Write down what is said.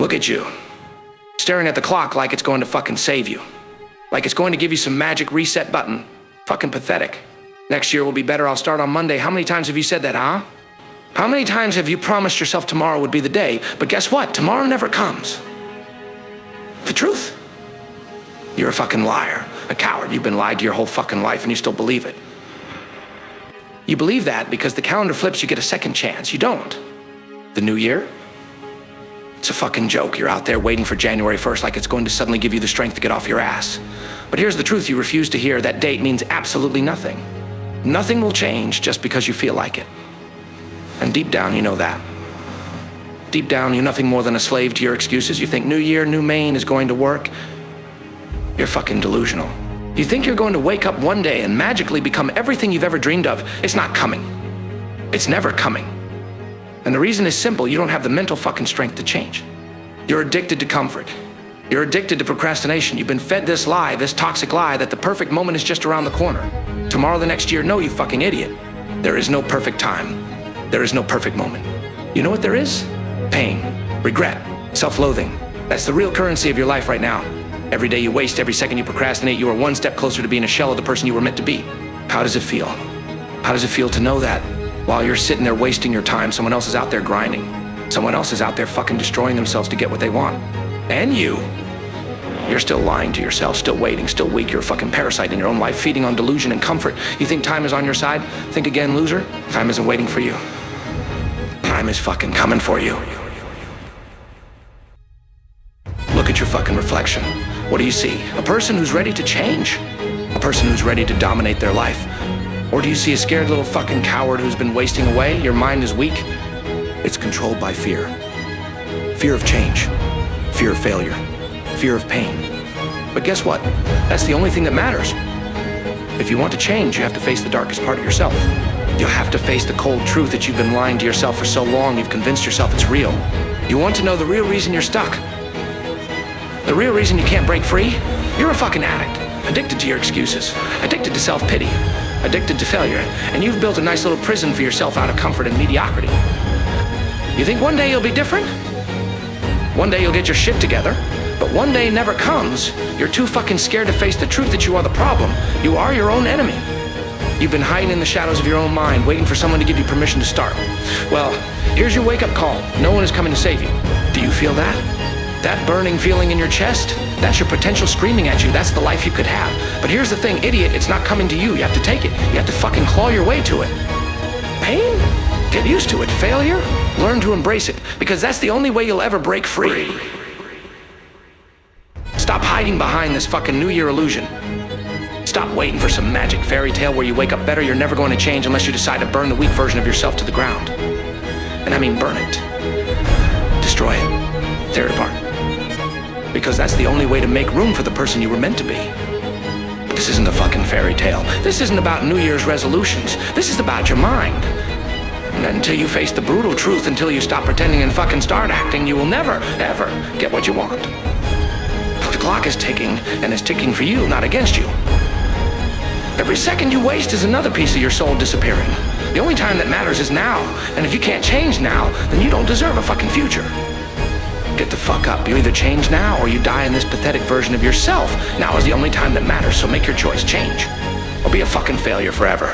Look at you, staring at the clock like it's going to fucking save you. Like it's going to give you some magic reset button. Fucking pathetic. Next year will be better, I'll start on Monday. How many times have you said that, huh? How many times have you promised yourself tomorrow would be the day, but guess what? Tomorrow never comes. The truth. You're a fucking liar, a coward. You've been lied to your whole fucking life and you still believe it. You believe that because the calendar flips, you get a second chance. You don't. The new year? It's a fucking joke. You're out there waiting for January 1st like it's going to suddenly give you the strength to get off your ass. But here's the truth you refuse to hear. That date means absolutely nothing. Nothing will change just because you feel like it. And deep down, you know that. Deep down, you're nothing more than a slave to your excuses. You think new year, new Maine is going to work. You're fucking delusional. You think you're going to wake up one day and magically become everything you've ever dreamed of. It's not coming. It's never coming. And the reason is simple. You don't have the mental fucking strength to change. You're addicted to comfort. You're addicted to procrastination. You've been fed this lie, this toxic lie that the perfect moment is just around the corner. Tomorrow, the next year, no, you fucking idiot. There is no perfect time. There is no perfect moment. You know what there is? Pain, regret, self-loathing. That's the real currency of your life right now. Every day you waste, every second you procrastinate, you are one step closer to being a shell of the person you were meant to be. How does it feel? How does it feel to know that while you're sitting there wasting your time, someone else is out there grinding? Someone else is out there fucking destroying themselves to get what they want. And you're still lying to yourself, still waiting, still weak. You're a fucking parasite in your own life, feeding on delusion and comfort. You think time is on your side? Think again, loser. Time isn't waiting for you. Time is fucking coming for you. Look at your fucking reflection. What do you see? A person who's ready to change? A person who's ready to dominate their life? Or do you see a scared little fucking coward who's been wasting away? Your mind is weak. It's controlled by fear. Fear of change. Fear of failure. Fear of pain. But guess what? That's the only thing that matters. If you want to change, you have to face the darkest part of yourself. You'll have to face the cold truth that you've been lying to yourself for so long you've convinced yourself it's real. You want to know the real reason you're stuck? The real reason you can't break free? You're a fucking addict, addicted to your excuses, addicted to self-pity, addicted to failure, and you've built a nice little prison for yourself out of comfort and mediocrity. You think one day you'll be different? One day you'll get your shit together, but one day never comes. You're too fucking scared to face the truth that you are the problem. You are your own enemy. You've been hiding in the shadows of your own mind, waiting for someone to give you permission to start. Well, here's your wake-up call. No one is coming to save you. Do you feel that? That burning feeling in your chest? That's your potential screaming at you. That's the life you could have. But here's the thing, idiot, it's not coming to you. You have to take it. You have to fucking claw your way to it. Pain? Get used to it. Failure? Learn to embrace it, because that's the only way you'll ever break free. Stop hiding behind this fucking New Year illusion. Stop waiting for some magic fairy tale where you wake up better. You're never going to change unless you decide to burn the weak version of yourself to the ground. And I mean burn it. Destroy it. Tear it apart. Because that's the only way to make room for the person you were meant to be. This isn't a fucking fairy tale. This isn't about New Year's resolutions. This is about your mind. And until you face the brutal truth, until you stop pretending and fucking start acting, you will never, ever get what you want. The clock is ticking, and it's ticking for you, not against you. Every second you waste is another piece of your soul disappearing. The only time that matters is now, and if you can't change now, then you don't deserve a fucking future. Get the fuck up. You either change now or you die in this pathetic version of yourself. Now is the only time that matters, so make your choice. Change. Or be a fucking failure forever.